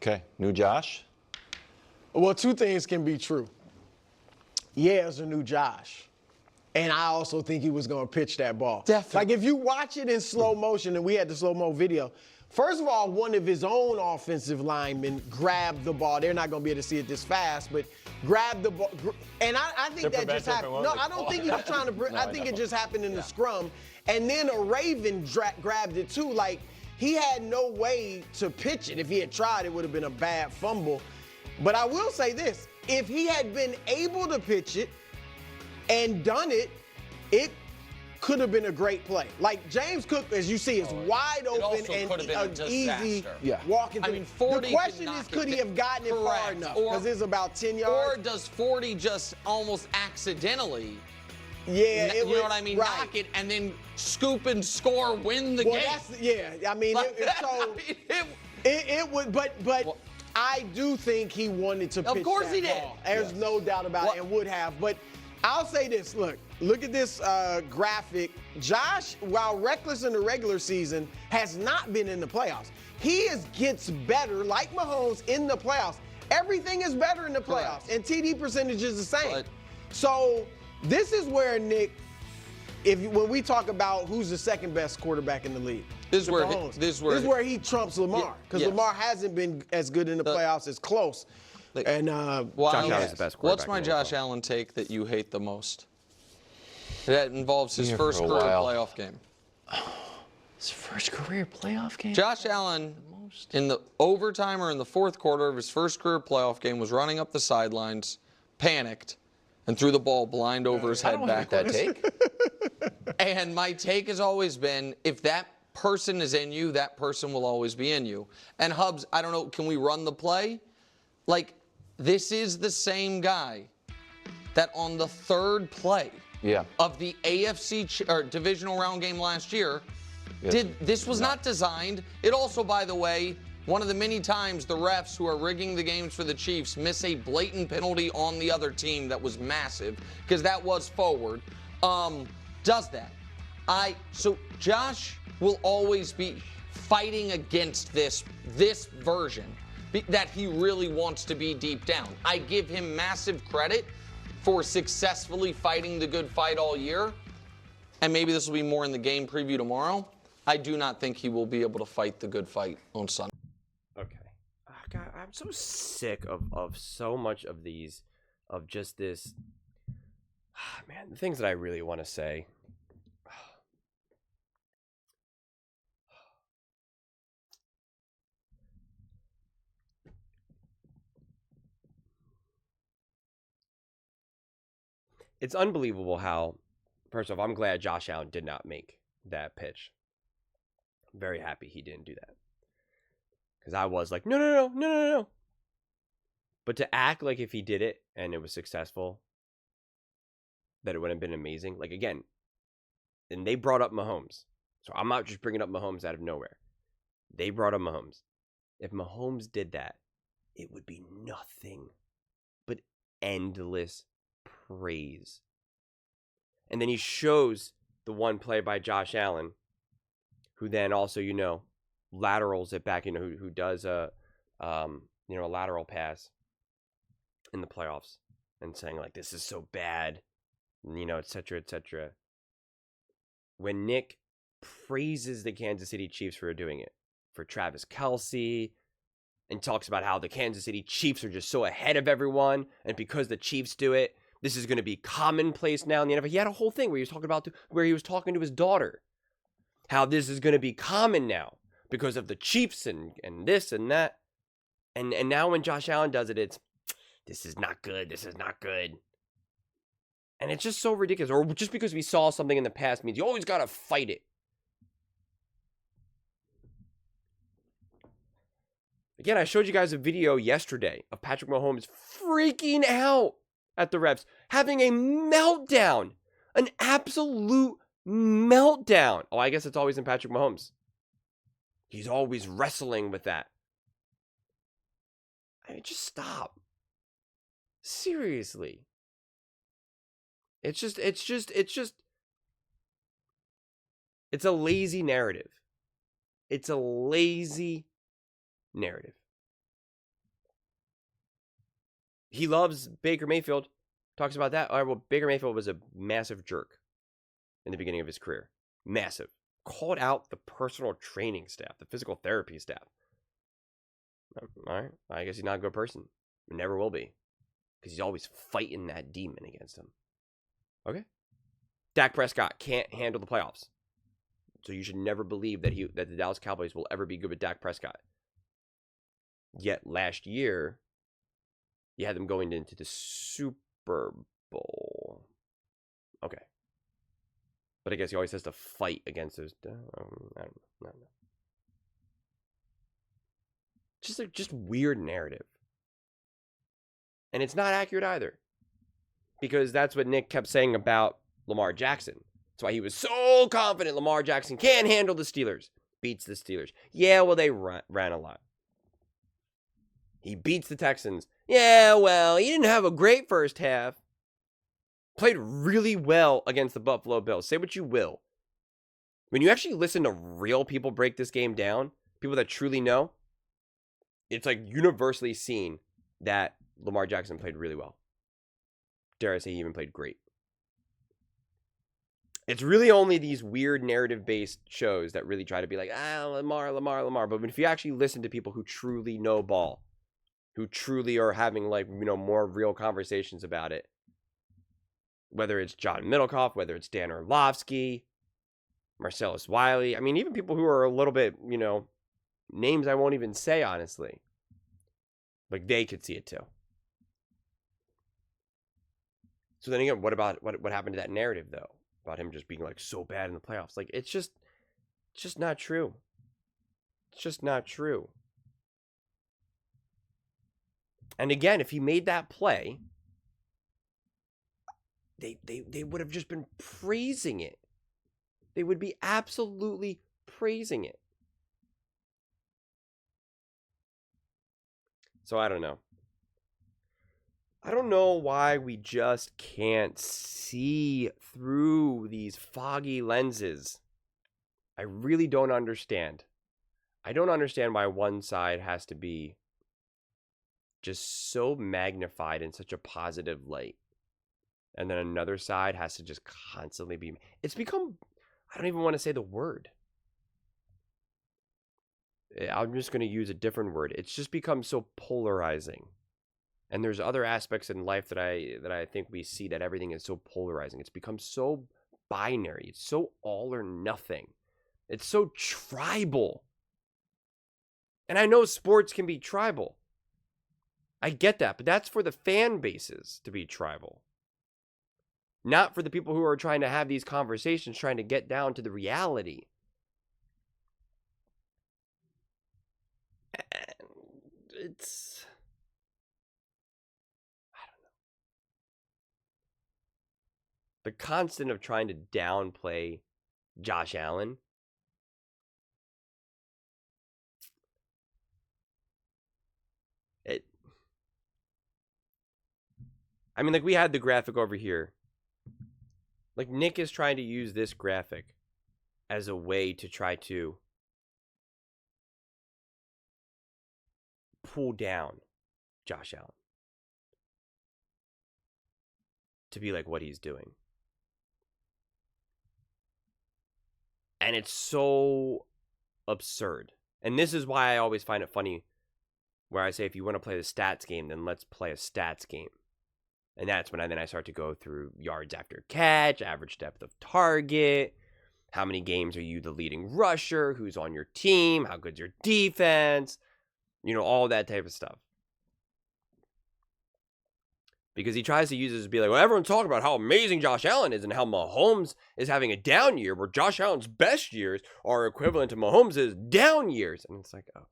Okay. New Josh? Well, two things can be true. Yeah, it's a new Josh. And I also think he was going to pitch that ball. Definitely. Like, if you watch it in slow motion, and we had the slow-mo video, first of all, one of his own offensive linemen grabbed the ball. They're not going to be able to see it this fast, but grabbed the ball. And I think that just happened. No, I don't think he was trying to I think it just happened in the scrum. And then a Raven grabbed it, too. Like, he had no way to pitch it. If he had tried, it would have been a bad fumble. But I will say this. If he had been able to pitch it and done it, it could have been a great play. Like, James Cook, as you see, is wide open and easy walking. I mean, 40 the question is, could he have gotten it far enough? Because it's about 10 Or yards. does 40 just almost accidentally, yeah, you know what I mean, knock it and then scoop and score, win the game? I mean, it would, but I do think he wanted to pitch Of course that he did. ball. There's no doubt about it, and would have. But I'll say this, look at this graphic. Josh, while reckless in the regular season, has not been in the playoffs. He gets better, like Mahomes, in the playoffs. Everything is better in the playoffs, and TD percentage is the same. So this is where, Nick, when we talk about who's the second best quarterback in the league, this is where he trumps Lamar, because Lamar hasn't been as good in the playoffs as close. And Josh Allen's the best quarterback. What's my Josh Allen take that you hate the most? That involves his first career playoff game. His first career playoff game? Josh Allen, in the overtime or in the fourth quarter of his first career playoff game, was running up the sidelines, panicked, and threw the ball blind over his head backwards. I don't hate that take. And my take has always been, if that person is in you, that person will always be in you. And Hubs, I don't know, can we run the play? Like, this is the same guy that on the third play of the AFC or divisional round game last year, this was not designed. It also, by the way, one of the many times the refs who are rigging the games for the Chiefs miss a blatant penalty on the other team that was massive, because that was forward, does that. So Josh will always be fighting against this version that he really wants to be deep down. I give him massive credit for successfully fighting the good fight all year, and maybe this will be more in the game preview tomorrow. I do not think he will be able to fight the good fight on Sunday. Okay. God, I'm so sick of so much of these, of just this. Man, the things that I really want to say. It's unbelievable how, first off, I'm glad Josh Allen did not make that pitch. I'm very happy he didn't do that. Because I was like, no. But to act like if he did it and it was successful, that it would have been amazing. Like, again, and they brought up Mahomes. So I'm not just bringing up Mahomes out of nowhere. They brought up Mahomes. If Mahomes did that, it would be nothing but endless praise. And then he shows the one play by Josh Allen, who then also, laterals it back, who does a lateral pass in the playoffs and saying, like, this is so bad, et cetera, et cetera. When Nick praises the Kansas City Chiefs for doing it, for Travis Kelce, and talks about how the Kansas City Chiefs are just so ahead of everyone, and because the Chiefs do it, this is going to be commonplace now in the NFL. He had a whole thing where he was talking to his daughter, how this is going to be common now because of the Chiefs and this and that. And now when Josh Allen does it, it's, this is not good. This is not good. And it's just so ridiculous. Or just because we saw something in the past means you always got to fight it. Again, I showed you guys a video yesterday of Patrick Mahomes freaking out at the refs, having a meltdown, an absolute meltdown. Oh, I guess it's always in Patrick Mahomes. He's always wrestling with that. I mean, just stop. Seriously. It's a lazy narrative. It's a lazy narrative. he loves Baker Mayfield. Talks about that. All right, well, Baker Mayfield was a massive jerk in the beginning of his career. Massive. Called out the personal training staff, the physical therapy staff. All right, I guess he's not a good person. He never will be. Because he's always fighting that demon against him. Okay. Dak Prescott can't handle the playoffs. So you should never believe that the Dallas Cowboys will ever be good with Dak Prescott. Yet last year, you had them going into the Super Bowl. Okay. But I guess he always has to fight against those. I don't know. Just weird narrative. And it's not accurate either. Because that's what Nick kept saying about Lamar Jackson. That's why he was so confident Lamar Jackson can handle the Steelers. Beats the Steelers. Yeah, well, they ran a lot. He beats the Texans. Yeah, well, he didn't have a great first half. Played really well against the Buffalo Bills. Say what you will. When you actually listen to real people break this game down, people that truly know, it's like universally seen that Lamar Jackson played really well. Dare I say he even played great. It's really only these weird narrative-based shows that really try to be like, Lamar. But if you actually listen to people who truly know ball, who truly are having more real conversations about it, whether it's John Middlecoff, whether it's Dan Orlovsky, Marcellus Wiley, I mean, even people who are a little bit, names I won't even say, honestly. Like, they could see it too. So then again, what happened to that narrative, though? About him just being, so bad in the playoffs. It's just not true. It's just not true. And again, if he made that play, they would have just been praising it. They would be absolutely praising it. So I don't know. I don't know why we just can't see through these foggy lenses. I really don't understand. I don't understand why one side has to be just so magnified in such a positive light. And then another side has to just constantly be... It's become... I don't even want to say the word. I'm just going to use a different word. It's just become so polarizing. And there's other aspects in life that I think we see that everything is so polarizing. It's become so binary. It's so all or nothing. It's so tribal. And I know sports can be tribal. I get that, but that's for the fan bases to be tribal. Not for the people who are trying to have these conversations, trying to get down to the reality. And it's... I don't know. The constant of trying to downplay Josh Allen. We had the graphic over here. Nick is trying to use this graphic as a way to try to pull down Josh Allen. To be like what he's doing. And it's so absurd. And this is why I always find it funny where I say, if you want to play the stats game, then let's play a stats game. And that's when I start to go through yards after catch, average depth of target, how many games are you the leading rusher, who's on your team, how good's your defense, all that type of stuff. Because he tries to use it to be like, well, everyone's talking about how amazing Josh Allen is and how Mahomes is having a down year, where Josh Allen's best years are equivalent to Mahomes' down years. And it's like, okay.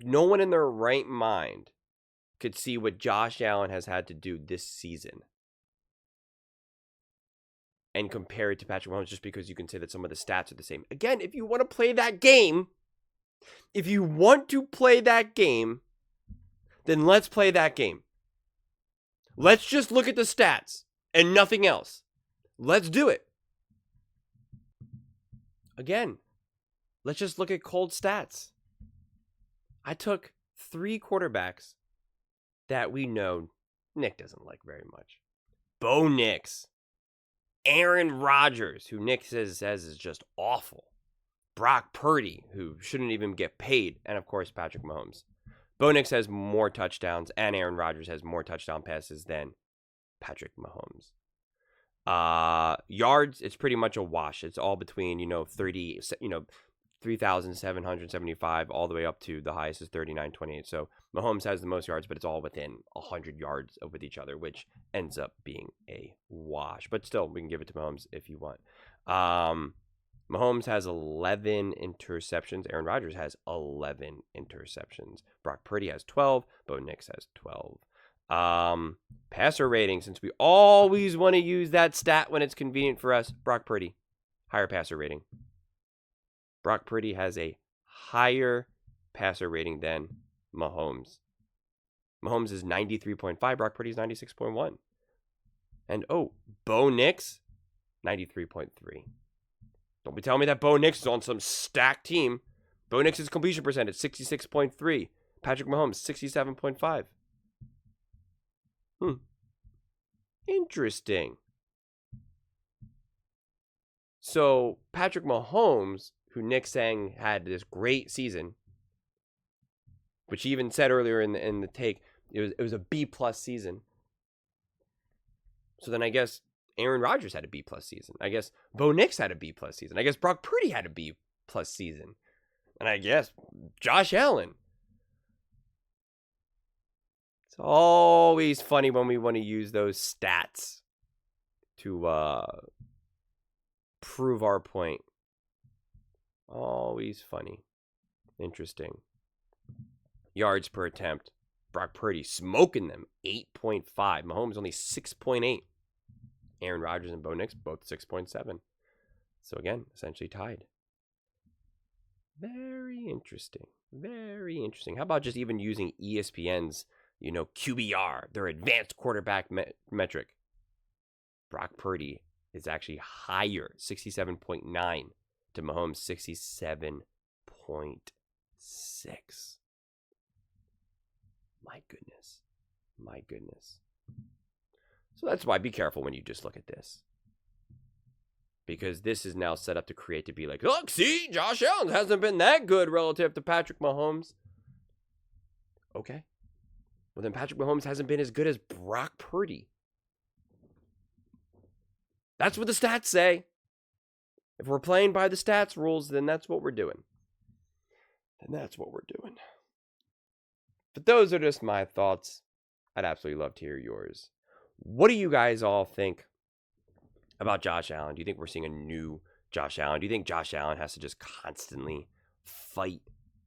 No one in their right mind could see what Josh Allen has had to do this season and compare it to Patrick Mahomes just because you can say that some of the stats are the same. Again, if you want to play that game, then let's play that game. Let's just look at the stats and nothing else. Let's do it. Again, let's just look at cold stats. I took 3 quarterbacks that we know Nick doesn't like very much. Bo Nix, Aaron Rodgers, who Nick says is just awful. Brock Purdy, who shouldn't even get paid. And, of course, Patrick Mahomes. Bo Nix has more touchdowns, and Aaron Rodgers has more touchdown passes than Patrick Mahomes. Yards, it's pretty much a wash. It's all between, 3,775 all the way up to the highest is 3,928. So Mahomes has the most yards, but it's all within 100 yards with each other, which ends up being a wash. But still, we can give it to Mahomes if you want. Mahomes has 11 interceptions. Aaron Rodgers has 11 interceptions. Brock Purdy has 12. Bo Nix has 12. Passer rating, since we always want to use that stat when it's convenient for us. Brock Purdy, higher passer rating. Brock Purdy has a higher passer rating than Mahomes. Mahomes is 93.5. Brock Purdy is 96.1. And, Bo Nix, 93.3. Don't be telling me that Bo Nix is on some stacked team. Bo Nix's completion percentage, 66.3. Patrick Mahomes, 67.5. Interesting. So, Patrick Mahomes, who Nick saying had this great season, which he even said earlier in the take, it was a B+ season. So then I guess Aaron Rodgers had a B+ season. I guess Bo Nix had a B+ season. I guess Brock Purdy had a B+ season. And I guess Josh Allen. It's always funny when we want to use those stats to prove our point. Always funny. Interesting. Yards per attempt. Brock Purdy smoking them. 8.5. Mahomes only 6.8. Aaron Rodgers and Bo Nix both 6.7. So again, essentially tied. Very interesting. Very interesting. How about just even using ESPN's, QBR, their advanced quarterback metric? Brock Purdy is actually higher, 67.9 to Mahomes, 67.6. My goodness. My goodness. So that's why be careful when you just look at this. Because this is now set up to create to be like, look, see, Josh Allen hasn't been that good relative to Patrick Mahomes. Okay. Well, then Patrick Mahomes hasn't been as good as Brock Purdy. That's what the stats say. If we're playing by the stats rules, then that's what we're doing. But those are just my thoughts. I'd absolutely love to hear yours. What do you guys all think about Josh Allen? Do you think we're seeing a new Josh Allen? Do you think Josh Allen has to just constantly fight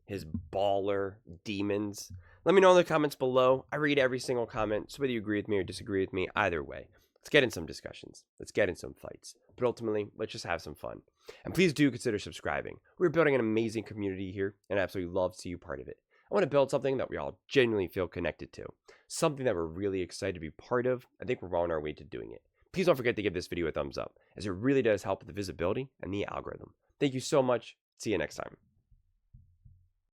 his baller demons? Let me know in the comments below. I read every single comment, so whether you agree with me or disagree with me, either way, let's get in some discussions. Let's get in some fights. But ultimately, let's just have some fun. And please do consider subscribing. We're building an amazing community here, and I absolutely love to see you part of it. I want to build something that we all genuinely feel connected to. Something that we're really excited to be part of. I think we're on our way to doing it. Please don't forget to give this video a thumbs up, as it really does help with the visibility and the algorithm. Thank you so much. See you next time.